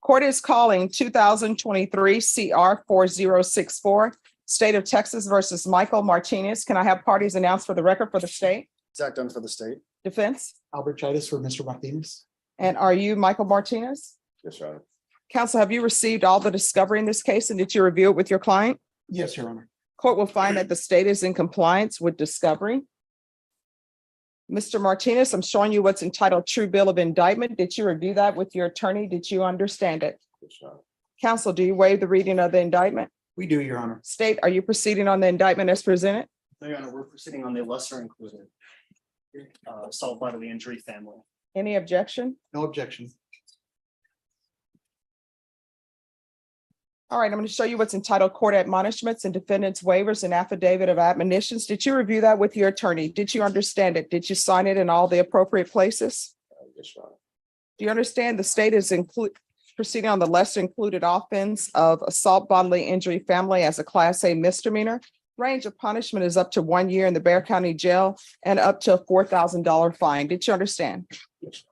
Court is calling 2023 CR 4064, State of Texas versus Michael Martinez. Can I have parties announced for the record for the state? Zach Dunn for the state. Defense? Albert Chitis for Mr. Martinez. And are you Michael Martinez? Yes, Your Honor. Counsel, have you received all the discovery in this case and did you review it with your client? Yes, Your Honor. Court will find that the state is in compliance with discovery. Mr. Martinez, I'm showing you what's entitled True Bill of Indictment. Did you review that with your attorney? Did you understand it? Yes, Your Honor. Counsel, do you waive the reading of the indictment? We do, Your Honor. State, are you proceeding on the indictment as presented? No, Your Honor, we're proceeding on the lesser included assault bodily injury family. Any objection? No objection. All right, I'm going to show you what's entitled Court Admonishments and Defendants Waivers and Affidavit of Admonitions. Did you review that with your attorney? Did you understand it? Did you sign it in all the appropriate places? Yes, Your Honor. Do you understand the state is proceeding on the lesser included offense of assault bodily injury family as a Class A misdemeanor? Range of punishment is up to 1 year in the Bexar County Jail and up to a $4,000 fine. Did you understand? Yes.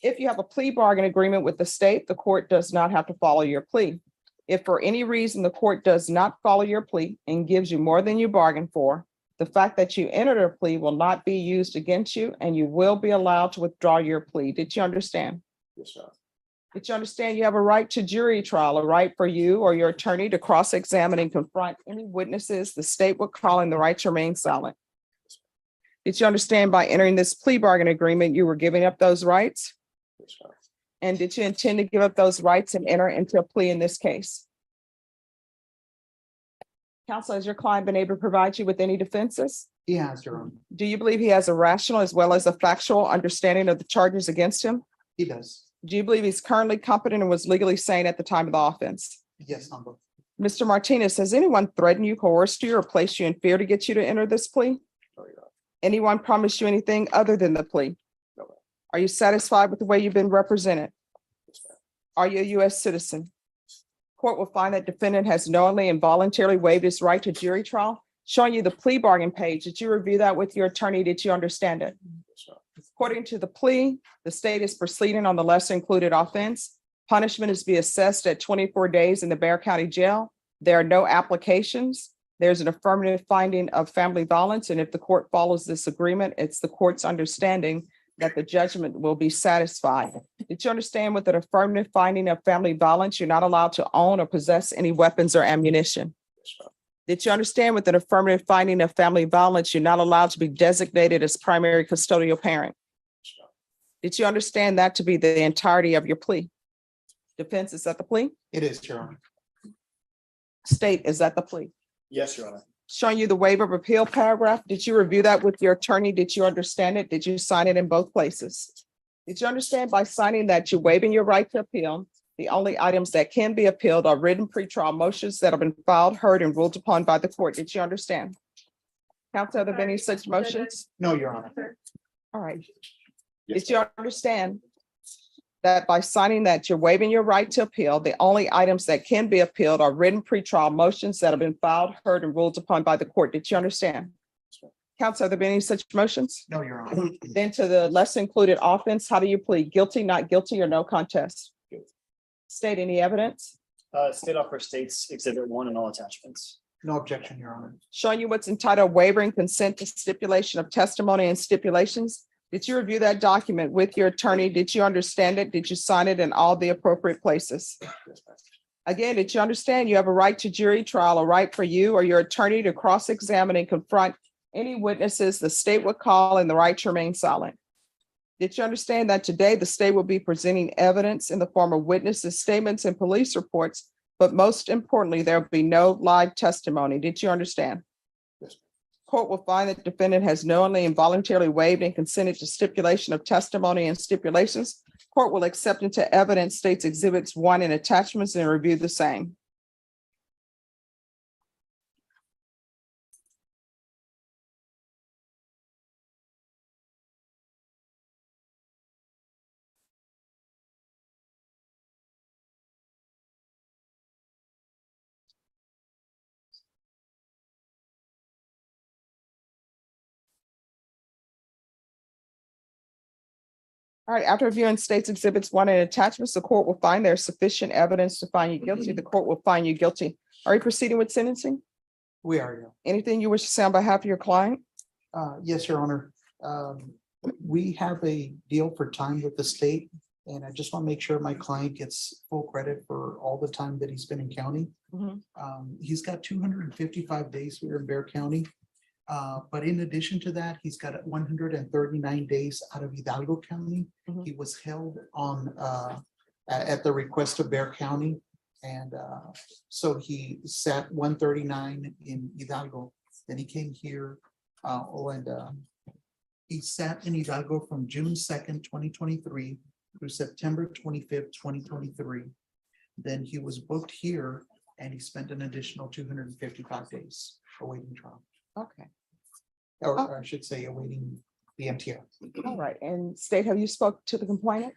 If you have a plea bargain agreement with the state, the court does not have to follow your plea. If for any reason the court does not follow your plea and gives you more than you bargained for, the fact that you entered a plea will not be used against you and you will be allowed to withdraw your plea. Did you understand? Yes, Your Honor. Did you understand you have a right to jury trial, a right for you or your attorney to cross-examine and confront any witnesses the state would call in the right to remain silent? Did you understand by entering this plea bargain agreement, you were giving up those rights? Yes, Your Honor. And did you intend to give up those rights and enter into a plea in this case? Counsel, has your client been able to provide you with any defenses? He has, Your Honor. Do you believe he has a rational as well as a factual understanding of the charges against him? He does. Do you believe he's currently competent and was legally sane at the time of the offense? Yes, on both. Mr. Martinez, has anyone threatened you, coerced you, or placed you in fear to get you to enter this plea? No, Your Honor. Anyone promised you anything other than the plea? No, ma'am. Are you satisfied with the way you've been represented? Yes, ma'am. Are you a U.S. citizen? Court will find that defendant has knowingly and voluntarily waived his right to jury trial. Showing you the plea bargain page. Did you review that with your attorney? Did you understand it? Yes, Your Honor. According to the plea, the state is proceeding on the lesser included offense. Punishment is to be assessed at 24 days in the Bexar County Jail. There are no applications. There's an affirmative finding of family violence. And if the court follows this agreement, it's the court's understanding that the judgment will be satisfied. Did you understand with an affirmative finding of family violence, you're not allowed to own or possess any weapons or ammunition? Yes, Your Honor. Did you understand with an affirmative finding of family violence, you're not allowed to be designated as primary custodial parent? Yes, Your Honor. Did you understand that to be the entirety of your plea? Defense, is that the plea? It is, Your Honor. State, is that the plea? Yes, Your Honor. Showing you the waiver of appeal paragraph. Did you review that with your attorney? Did you understand it? Did you sign it in both places? Did you understand by signing that you're waiving your right to appeal? The only items that can be appealed are written pretrial motions that have been filed, heard, and ruled upon by the court. Did you understand? Counsel, have there been any such motions? No, Your Honor. All right. Yes, Did you understand that by signing that you're waiving your right to appeal, the only items that can be appealed are written pretrial motions that have been filed, heard, and ruled upon by the court? Did you understand? Counsel, have there been any such motions? No, Your Honor. Then to the less included offense, how do you plead? Guilty, not guilty, or no contest? Guilty. State any evidence? State offer states Exhibit 1 and all attachments. No objection, Your Honor. Showing you what's entitled wavering consent to stipulation of testimony and stipulations. Did you review that document with your attorney? Did you understand it? Did you sign it in all the appropriate places? Yes, ma'am. Again, did you understand you have a right to jury trial, a right for you or your attorney to cross-examine and confront any witnesses the state would call in the right to remain silent? Did you understand that today the state will be presenting evidence in the form of witnesses' statements and police reports, but most importantly, there will be no live testimony? Did you understand? Yes, Court will find that defendant has knowingly and voluntarily waived and consented to stipulation of testimony and stipulations. Court will accept into evidence states Exhibits 1 and attachments and review the same. All right, after reviewing states exhibits 1 and attachments, the court will find there's sufficient evidence to find you guilty. The court will find you guilty. Are you proceeding with sentencing? We are, Your Anything you wish to say on behalf of your client? Yes, Your Honor. We have a deal for time with the state, and I just want to make sure my client gets full credit for all the time that he's been in county. Mhm. He's got 255 days here in Bear County. But in addition to that, he's got 139 days out of Hidalgo County. Mhm. He was held on at the request of Bear County. And so he sat 139 in Hidalgo. Then he came here he sat in Hidalgo from June 2nd, 2023 through September 25th, 2023. Then he was booked here and he spent an additional 255 days awaiting trial. Okay, Or I should say awaiting the MTR. all right. And state, have you spoke to the complainant?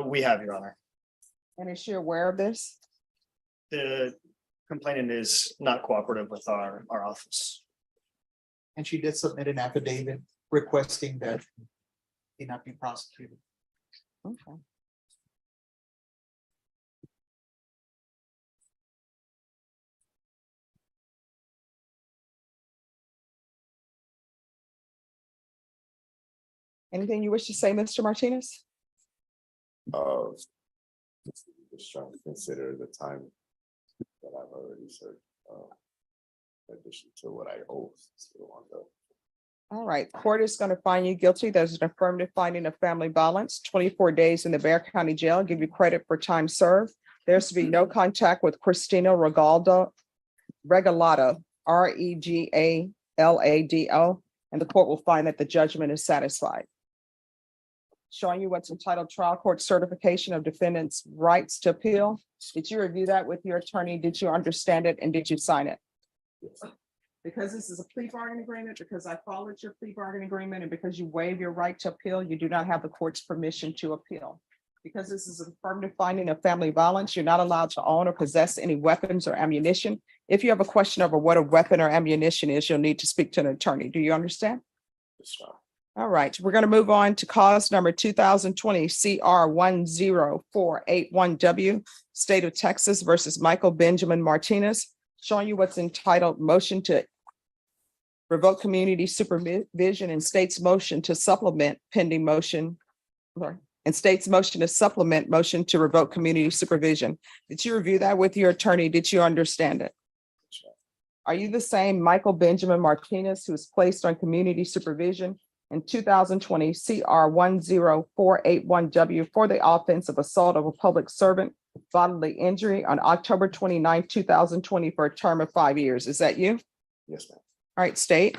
We have, Your Honor. And is she aware of this? The complainant is not cooperative with our office. And she did submit an affidavit requesting that he not be prosecuted. Okay. Anything you wish to say, Mr. Martinez? Just trying to consider the time that I've already served. In addition to what I owe still on the. All right, court is going to find you guilty. There's an affirmative finding of family violence, 24 days in the Bear County Jail, give you credit for time served. There's to be no contact with Christina Regalado, Regalado, Regalado, and the court will find that the judgment is satisfied. Showing you what's entitled trial court certification of defendant's rights to appeal. Did you review that with your attorney? Did you understand it and did you sign it? Because this is a plea bargain agreement, because I followed your plea bargain agreement, and because you waive your right to appeal, you do not have the court's permission to appeal. Because this is an affirmative finding of family violence, you're not allowed to own or possess any weapons or ammunition. If you have a question over what a weapon or ammunition is, you'll need to speak to an attorney. Do you understand? All right, we're going to move on to cause number 2020 CR 10481W, State of Texas versus Michael Benjamin Martinez, showing you what's entitled motion to revoke community supervision and state's motion to supplement pending motion. And state's motion to supplement motion to revoke community supervision. Did you review that with your attorney? Did you understand it? Are you the same Michael Benjamin Martinez who was placed on community supervision in 2020 CR 10481W for the offense of assault of a public servant, bodily injury on October 29, 2020 for a term of 5 years? Is that you? Yes, ma'am. All right, state.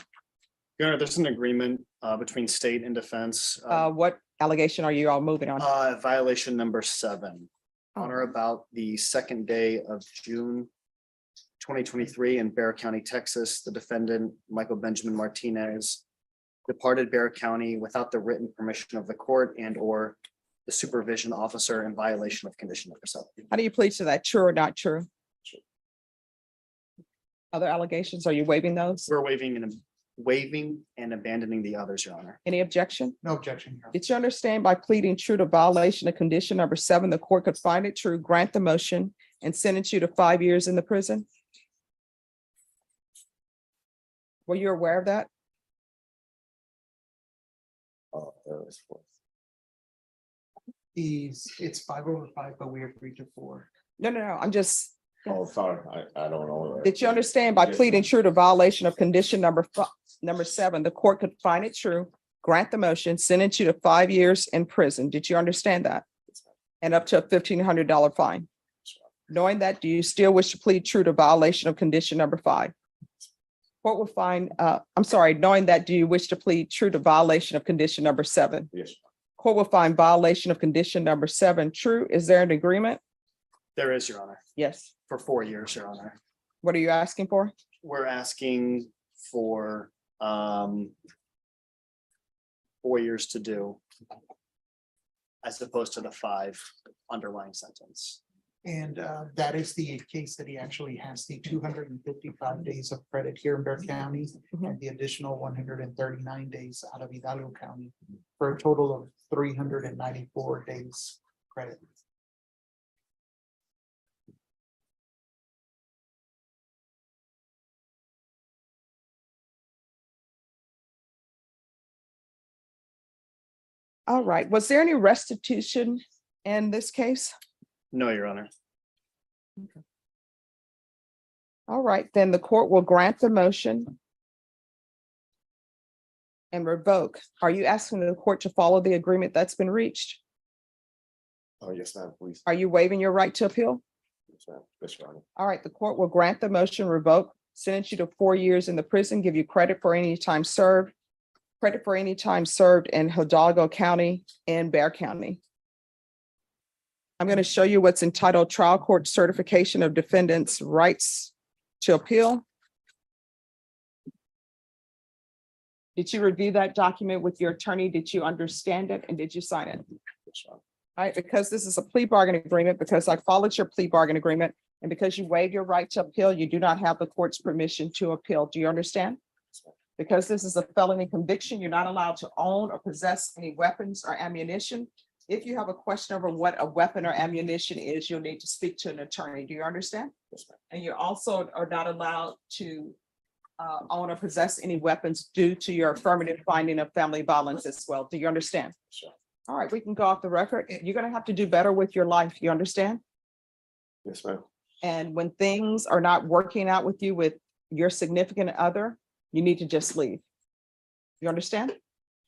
Your Honor, there's an agreement between state and defense. What allegation are you all moving on? Violation number 7. On or about the second day of June 2023 in Bear County, Texas, the defendant, Michael Benjamin Martinez, departed Bear County without the written permission of the court and or the supervision officer in violation of condition number 7. How do you plead to that? True or not true? True. Other allegations, are you waiving those? We're waiving and abandoning the others, Your Honor. Any objection? No objection. Your Honor. Did you understand by pleading true to violation of condition number 7, the court could find it true, grant the motion, and sentence you to 5 years in the prison? Were you aware of that? It's 5 over 5, but we agreed to 4. No, I'm just, Oh, sorry, I don't know. did you understand by pleading true to violation of condition number 7, the court could find it true, grant the motion, sentence you to 5 years in prison? Did you understand that? And up to a $1,500 fine. Knowing that, do you still wish to plead true to violation of condition number 5? Court will find, knowing that, do you wish to plead true to violation of condition number 7? Yes, Court will find violation of condition number 7 true. Is there an agreement? There is, Your Honor, Yes. for 4 years, Your Honor. What are you asking for? We're asking for 4 years to do as opposed to the 5 underlying sentence. And that is the case that he actually has the 255 days of credit here in Bear County and the additional 139 days out of Hidalgo County for a total of 394 days credit. All right. Was there any restitution in this case? No, Your Honor. All right, then the court will grant the motion and revoke. Are you asking the court to follow the agreement that's been reached? Oh, yes, ma'am, please. Are you waiving your right to appeal? Yes, ma'am. Yes, Your Honor. All right, the court will grant the motion, revoke, sentence you to 4 years in the prison, give you credit for any time served, in Hidalgo County and Bear County. I'm going to show you what's entitled Trial Court Certification of Defendants' Rights to Appeal. Did you review that document with your attorney? Did you understand it and did you sign it? Yes, Your Honor. All right, because this is a plea bargain agreement, because I followed your plea bargain agreement, and because you waive your right to appeal, you do not have the court's permission to appeal. Do you understand? Because this is a felony conviction, you're not allowed to own or possess any weapons or ammunition. If you have a question over what a weapon or ammunition is, you'll need to speak to an attorney. Do you understand? Yes, ma'am. And you also are not allowed to own or possess any weapons due to your affirmative finding of family violence as well. Do you understand? Sure. All right, we can go off the record. You're gonna have to do better with your life. You understand? Yes, ma'am. And when things are not working out with you with your significant other, you need to just leave. You understand?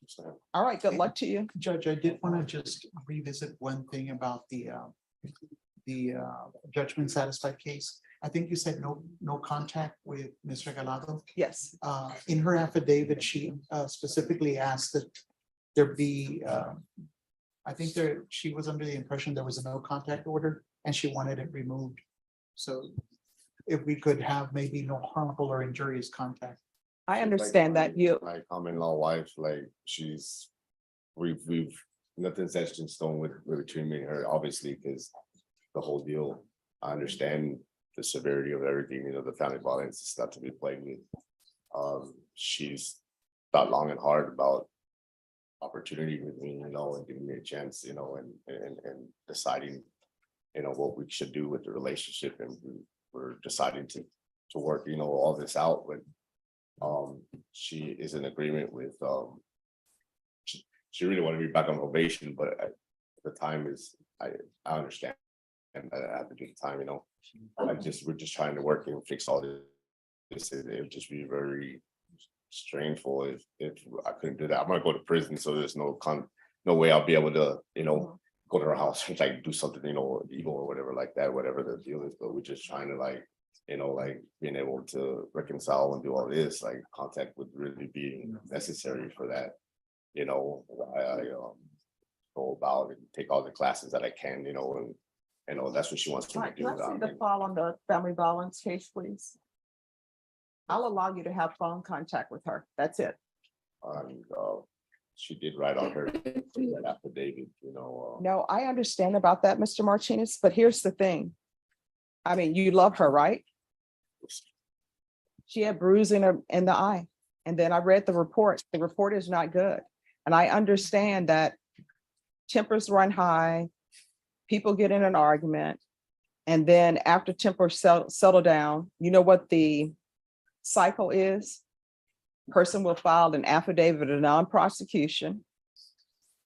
Yes, ma'am. All right, good luck to you. Judge, I did want to just revisit one thing about the judgment satisfied case. I think you said no contact with Ms. Regalado. Yes, In her affidavit, she specifically asked that there be, I think she was under the impression there was a no contact order and she wanted it removed. So if we could have maybe no harmful or injurious contact. I understand that you, My common-law wife, like, we've, nothing's etched in stone with between me and her, obviously, because the whole deal, I understand the severity of everything, the family violence is not to be played with. She's thought long and hard about opportunity with me, and giving me a chance, and deciding, what we should do with the relationship, and we're deciding to work, all this out, but she is in agreement with, she really wanted me back on probation, but at the time is, I understand. And I have to do the time, we're just trying to work and fix all this. It would just be very strangeful if I couldn't do that. I'm gonna go to prison, so there's no way I'll be able to, go to her house and like do something, evil or whatever like that, whatever the deal is. But we're just trying to being able to reconcile and do all this, contact would really be necessary for that. I go about and take all the classes that I can, and that's what she wants all me right, to do. can I see the file on the family violence case, please? I'll allow you to have phone contact with her. That's it. And she did write on her affidavit, No, I understand about that, Mr. Martinez, but here's the thing. I mean, you love her, right? She had bruising in the eye. And then I read the report. The report is not good. And I understand that tempers run high, people get in an argument. And then after tempers settle down, you know what the cycle is? Person will file an affidavit of non-prosecution.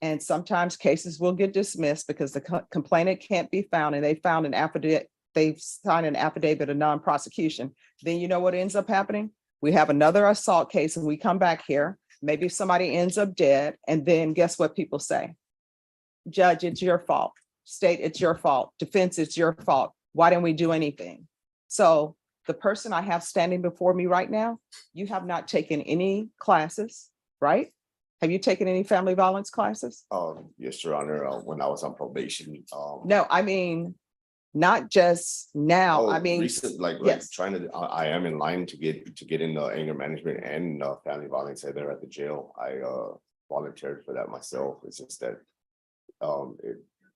And sometimes cases will get dismissed because the complainant can't be found and they found an affidavit. They've signed an affidavit of non-prosecution. Then you know what ends up happening? We have another assault case and we come back here. Maybe somebody ends up dead. And then guess what people say? Judge, it's your fault. State, it's your fault. Defense, it's your fault. Why didn't we do anything? So the person I have standing before me right now, you have not taken any classes, right? Have you taken any family violence classes? Yes, Your Honor, when I was on probation. No, I mean, not just now. I mean, recent, yes. trying to, I am in line to get in anger management and family violence there at the jail. I volunteered for that myself. It's just that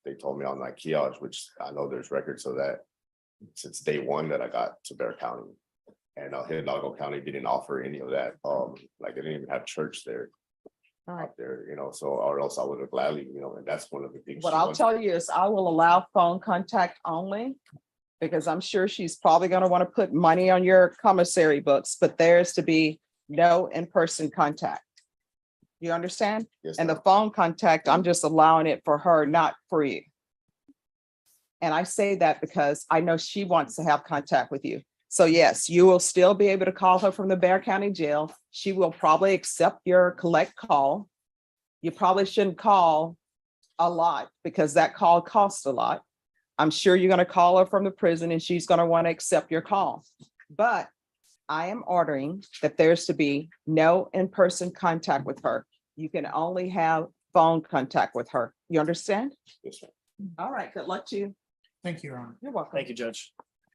they told me on my kiosk, which I know there's records of that since day one that I got to Bear County. And Hidalgo County didn't offer any of that. Like they didn't even have church there. All right. Out there, so, or else I would have gladly, and that's one of the things. What she I'll wants. tell you is I will allow phone contact only because I'm sure she's probably going to want to put money on your commissary books, but there's to be no in-person contact. You understand? Yes, And the ma'am. phone contact, I'm just allowing it for her, not for you. And I say that because I know she wants to have contact with you. So yes, you will still be able to call her from the Bear County Jail. She will probably accept your collect call. You probably shouldn't call a lot because that call costs a lot. I'm sure you're going to call her from the prison and she's going to want to accept your call. But I am ordering that there's to be no in-person contact with her. You can only have phone contact with her. You understand? Yes, ma'am. All right, good luck to you. Thank you, Your Honor. You're welcome. Thank you, Judge.